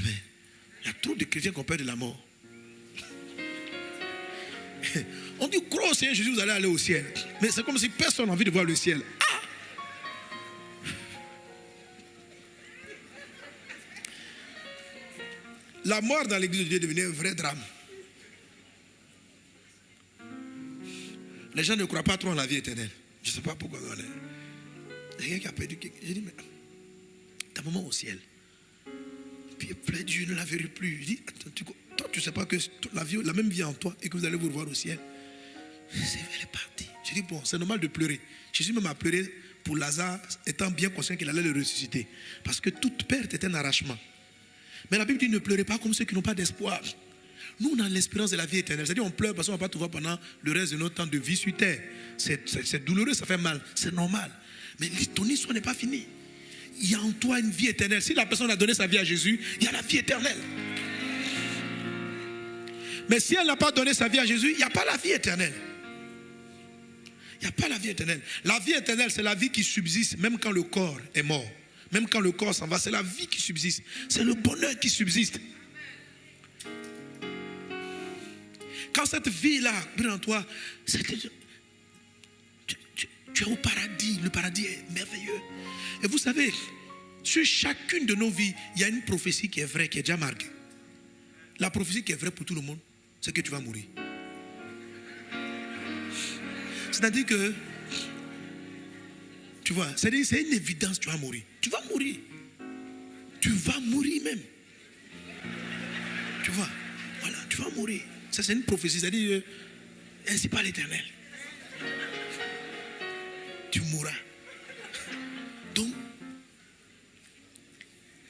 Amen. Il y a trop de chrétiens qui ont peur de la mort. On dit, crois au Seigneur Jésus, vous allez aller au ciel. Mais c'est comme si personne n'a envie de voir le ciel. Ah! La mort dans l'église de Dieu est devenue un vrai drame. Les gens ne croient pas trop en la vie éternelle. Je ne sais pas pourquoi. Il y a quelqu'un qui a perdu quelque chose. J'ai dit, mais ta maman au ciel. Puis plein je ne la verrai plus. Je dis, attends, toi, tu ne sais pas que la même vie en toi et que vous allez vous revoir au ciel. Elle est partie. Je dis, bon, c'est normal de pleurer. Jésus même a pleuré pour Lazare, étant bien conscient qu'il allait le ressusciter. Parce que toute perte est un arrachement. Mais la Bible dit, ne pleurez pas comme ceux qui n'ont pas d'espoir. Nous, on a l'espérance de la vie éternelle. C'est-à-dire, on pleure parce qu'on ne va pas tout voir pendant le reste de notre temps de vie sur terre. C'est douloureux, ça fait mal. C'est normal. Mais ton histoire n'est pas finie. Il y a en toi une vie éternelle. Si la personne a donné sa vie à Jésus, il y a la vie éternelle. Mais si elle n'a pas donné sa vie à Jésus, il n'y a pas la vie éternelle. Il n'y a pas la vie éternelle. La vie éternelle, c'est la vie qui subsiste même quand le corps est mort. Même quand le corps s'en va, c'est la vie qui subsiste. C'est le bonheur qui subsiste. Quand cette vie-là brille en toi, tu es au paradis. Le paradis est merveilleux. Et vous savez, sur chacune de nos vies, il y a une prophétie qui est vraie, qui est déjà marquée. La prophétie qui est vraie pour tout le monde, c'est que tu vas mourir. C'est-à-dire que, tu vois, c'est une évidence, tu vas mourir. Tu vas mourir. Tu vas mourir même. Tu vois, voilà, tu vas mourir. Ça, c'est une prophétie, c'est-à-dire, ainsi par l'Éternel. Tu mourras. Donc,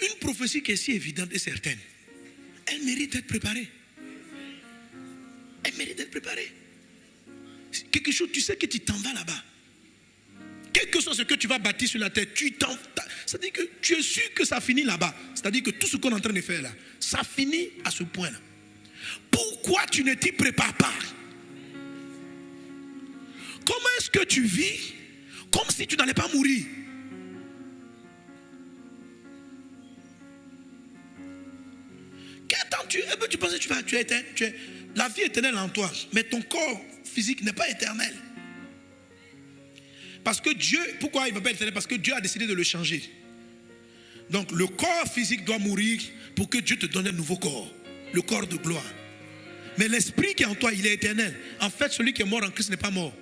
une prophétie qui est si évidente et certaine, elle mérite d'être préparée. Elle mérite d'être préparée. Quelque chose, tu sais que tu t'en vas là-bas. Quel que soit ce que tu vas bâtir sur la terre, c'est-à-dire que tu es sûr que ça finit là-bas. C'est-à-dire que tout ce qu'on est en train de faire là, ça finit à ce point-là. Pourquoi tu ne t'y prépares pas? Comment est-ce que tu vis comme si tu n'allais pas mourir? Quel temps tu penses que la vie éternelle en toi, mais ton corps physique n'est pas éternel. Parce que Dieu, pourquoi il ne va pas être éternel? Parce que Dieu a décidé de le changer. Donc le corps physique doit mourir pour que Dieu te donne un nouveau corps, le corps de gloire. Mais l'esprit qui est en toi, il est éternel. En fait, celui qui est mort en Christ n'est pas mort.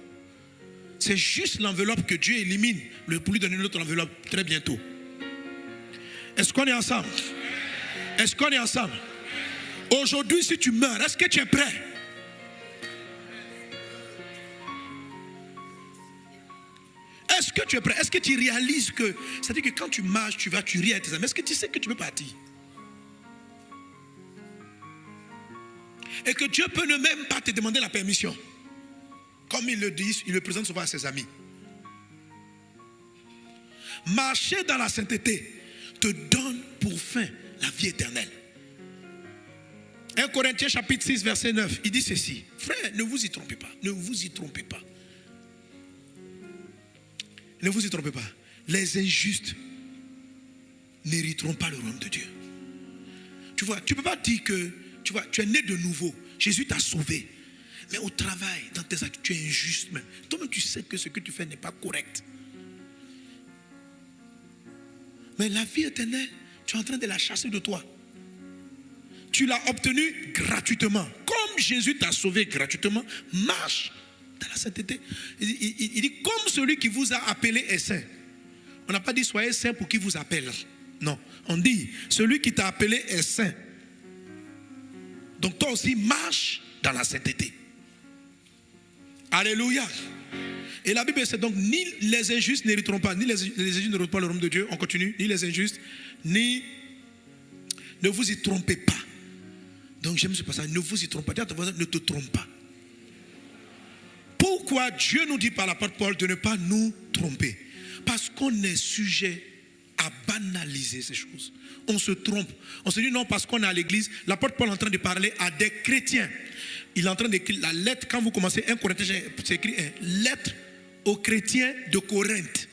C'est juste l'enveloppe que Dieu élimine pour lui donner une autre enveloppe très bientôt. Est-ce qu'on est ensemble? Est-ce qu'on est ensemble? Aujourd'hui, si tu meurs, est-ce que tu es prêt? Est-ce que tu es prêt? Est-ce que tu réalises que, c'est-à-dire que quand tu marches, tu ris à tes amis. Est-ce que tu sais que tu peux partir? Et que Dieu peut ne même pas te demander la permission. Comme il le dit, il le présente souvent à ses amis. Marcher dans la sainteté te donne pour fin la vie éternelle. 1 Corinthiens chapitre 6 verset 9, il dit ceci. Frère, ne vous y trompez pas. Ne vous y trompez pas. Ne vous y trompez pas. Les injustes n'hériteront pas le royaume de Dieu. Tu vois, tu ne peux pas dire que tu es né de nouveau. Jésus t'a sauvé. Mais au travail, dans tes actes, tu es injuste même. Toi-même, tu sais que ce que tu fais n'est pas correct. Mais la vie éternelle, tu es en train de la chasser de toi. Tu l'as obtenue gratuitement. Comme Jésus t'a sauvé gratuitement, marche dans la sainteté. Il dit, comme celui qui vous a appelé est saint. On n'a pas dit soyez saint pour qui vous appelle. Non, on dit, celui qui t'a appelé est saint. Donc toi aussi, marche dans la sainteté. Alléluia. Et la Bible c'est donc, ni les injustes n'hériteront pas, ni les injustes n'hériteront pas le royaume de Dieu. On continue, ni les injustes, ni... Ne vous y trompez pas. Donc j'aime ce passage, ne vous y trompez pas. Dis à ton voisin, ne te trompe pas. Pourquoi Dieu nous dit par l'apôtre Paul de ne pas nous tromper? Parce qu'on est sujet à banaliser ces choses. On se trompe. On se dit non parce qu'on est à l'église. L'apôtre Paul est en train de parler à des chrétiens. Il est en train d'écrire la lettre. Quand vous commencez 1 Corinthiens, c'est écrit lettre aux chrétiens de Corinthe.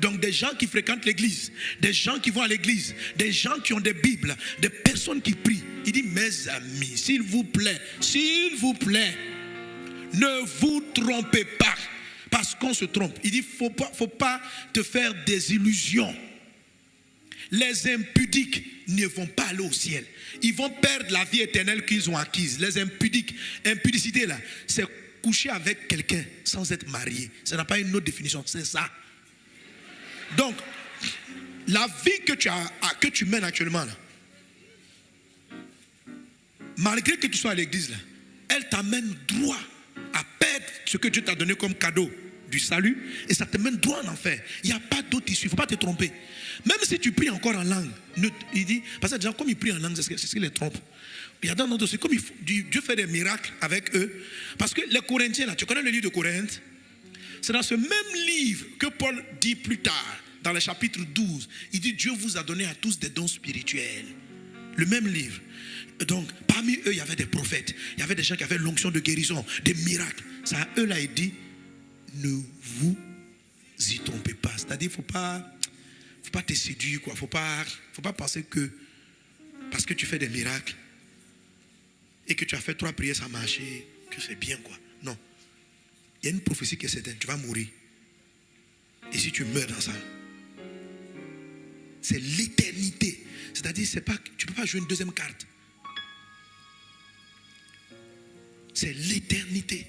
Donc des gens qui fréquentent l'église, des gens qui vont à l'église, des gens qui ont des Bibles, des personnes qui prient. Il dit, mes amis, s'il vous plaît, ne vous trompez pas. Parce qu'on se trompe. Il dit, faut pas te faire des illusions. Les impudiques ne vont pas aller au ciel. Ils vont perdre la vie éternelle qu'ils ont acquise. Les impudiques, impudicité là, c'est coucher avec quelqu'un sans être marié. Ça n'a pas une autre définition, c'est ça. Donc, la vie que tu mènes actuellement là, malgré que tu sois à l'église là, elle t'amène droit à perdre ce que Dieu t'a donné comme cadeau du salut, et ça te mène droit en enfer. Il n'y a pas d'autre issue, il ne faut pas te tromper. Même si tu pries encore en langue, il dit, parce que déjà comme ils prient en langue, c'est ce qui les trompe. Il y a d'autres aussi, comme Dieu fait des miracles avec eux, parce que les Corinthiens là, tu connais le livre de Corinthe, c'est dans ce même livre que Paul dit plus tard, dans le chapitre 12, il dit, Dieu vous a donné à tous des dons spirituels. Le même livre. Donc, parmi eux, il y avait des prophètes, il y avait des gens qui avaient l'onction de guérison, des miracles. Ça, à eux là, il dit, ne vous y trompez pas. C'est-à-dire, faut pas te séduire, quoi. Faut pas penser que parce que tu fais des miracles et que tu as fait 3 prières sans marcher, que c'est bien, quoi. Non. Il y a une prophétie qui est certaine, tu vas mourir. Et si tu meurs dans ça, c'est l'éternité. C'est-à-dire, tu ne peux pas jouer une deuxième carte. C'est l'éternité.